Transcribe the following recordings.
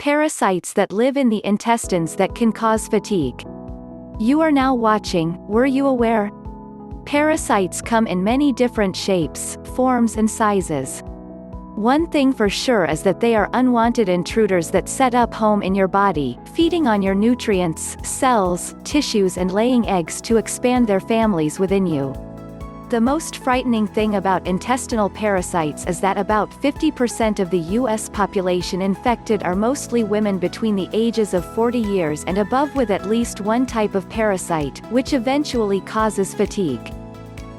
Parasites that live in the intestines that can cause fatigue. You are now watching, Were You Aware? Parasites come in many different shapes, forms and sizes. One thing for sure is that they are unwanted intruders that set up home in your body, feeding on your nutrients, cells, tissues and laying eggs to expand their families within you. The most frightening thing about intestinal parasites is that about 50% of the U.S. population infected are mostly women between the ages of 40 years and above with at least one type of parasite, which eventually causes fatigue.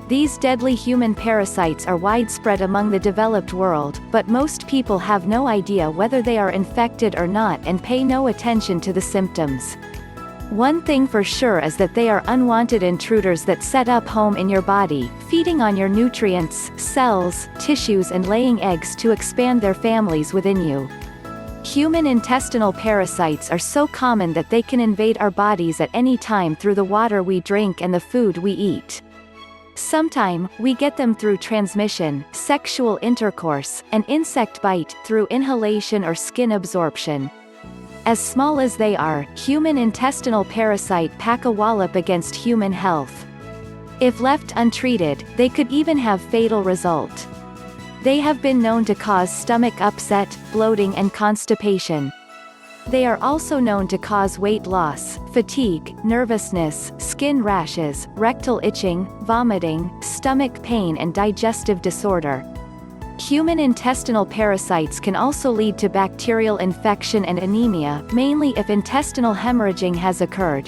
These deadly human parasites are widespread among the developed world, but most people have no idea whether they are infected or not and pay no attention to the symptoms. One thing for sure is that they are unwanted intruders that set up home in your body, feeding on your nutrients, cells, tissues and laying eggs to expand their families within you. Human intestinal parasites are so common that they can invade our bodies at any time through the water we drink and the food we eat. Sometimes, we get them through transmission, sexual intercourse, and insect bite, through inhalation or skin absorption. As small as they are, human intestinal parasites pack a wallop against human health. If left untreated, they could even have fatal result. They have been known to cause stomach upset, bloating and constipation. They are also known to cause weight loss, fatigue, nervousness, skin rashes, rectal itching, vomiting, stomach pain and digestive disorder. Human intestinal parasites can also lead to bacterial infection and anemia, mainly if intestinal hemorrhaging has occurred.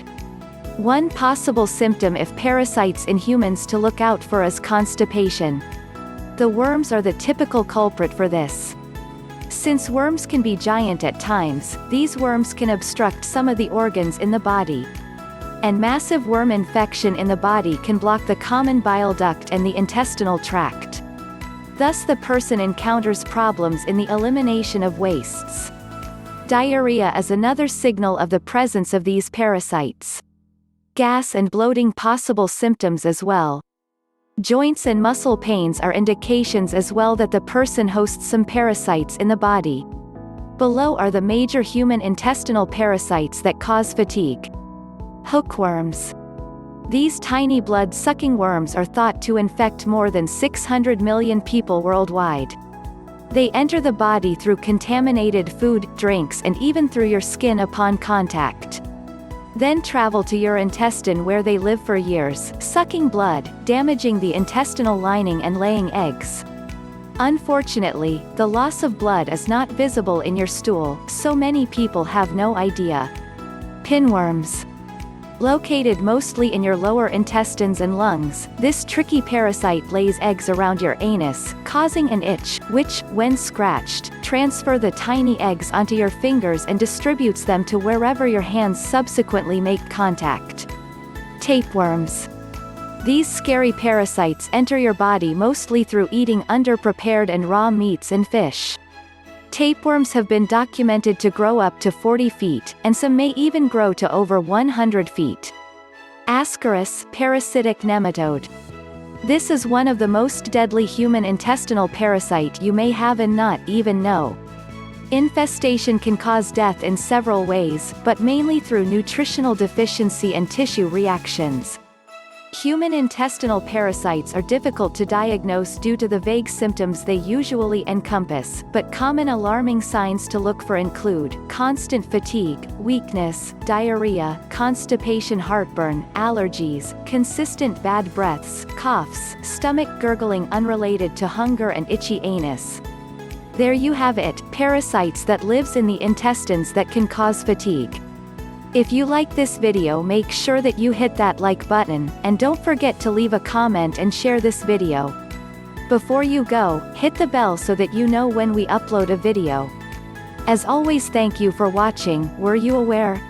One possible symptom if parasites in humans to look out for is constipation. The worms are the typical culprit for this. Since worms can be giant at times, these worms can obstruct some of the organs in the body. And massive worm infection in the body can block the common bile duct and the intestinal tract. Thus the person encounters problems in the elimination of wastes. Diarrhea is another signal of the presence of these parasites. Gas and bloating possible symptoms as well. Joints and muscle pains are indications as well that the person hosts some parasites in the body. Below are the major human intestinal parasites that cause fatigue. Hookworms. These tiny blood-sucking worms are thought to infect more than 600 million people worldwide. They enter the body through contaminated food, drinks and even through your skin upon contact. Then travel to your intestine where they live for years, sucking blood, damaging the intestinal lining and laying eggs. Unfortunately, the loss of blood is not visible in your stool, so many people have no idea. Pinworms. Located mostly in your lower intestines and lungs, this tricky parasite lays eggs around your anus, causing an itch, which, when scratched, transfer the tiny eggs onto your fingers and distributes them to wherever your hands subsequently make contact. Tapeworms. These scary parasites enter your body mostly through eating underprepared and raw meats and fish. Tapeworms have been documented to grow up to 40 feet, and some may even grow to over 100 feet. Ascaris, parasitic nematode. This is one of the most deadly human intestinal parasite you may have and not even know. Infestation can cause death in several ways, but mainly through nutritional deficiency and tissue reactions. Human intestinal parasites are difficult to diagnose due to the vague symptoms they usually encompass, but common alarming signs to look for include constant fatigue, weakness, diarrhea, constipation, heartburn, allergies, consistent bad breaths, coughs, stomach gurgling unrelated to hunger and itchy anus. There you have it, parasites that lives in the intestines that can cause fatigue. If you like this video, make sure that you hit that like button, and don't forget to leave a comment and share this video. Before you go, hit the bell so that you know when we upload a video. As always, thank you for watching. Were you aware?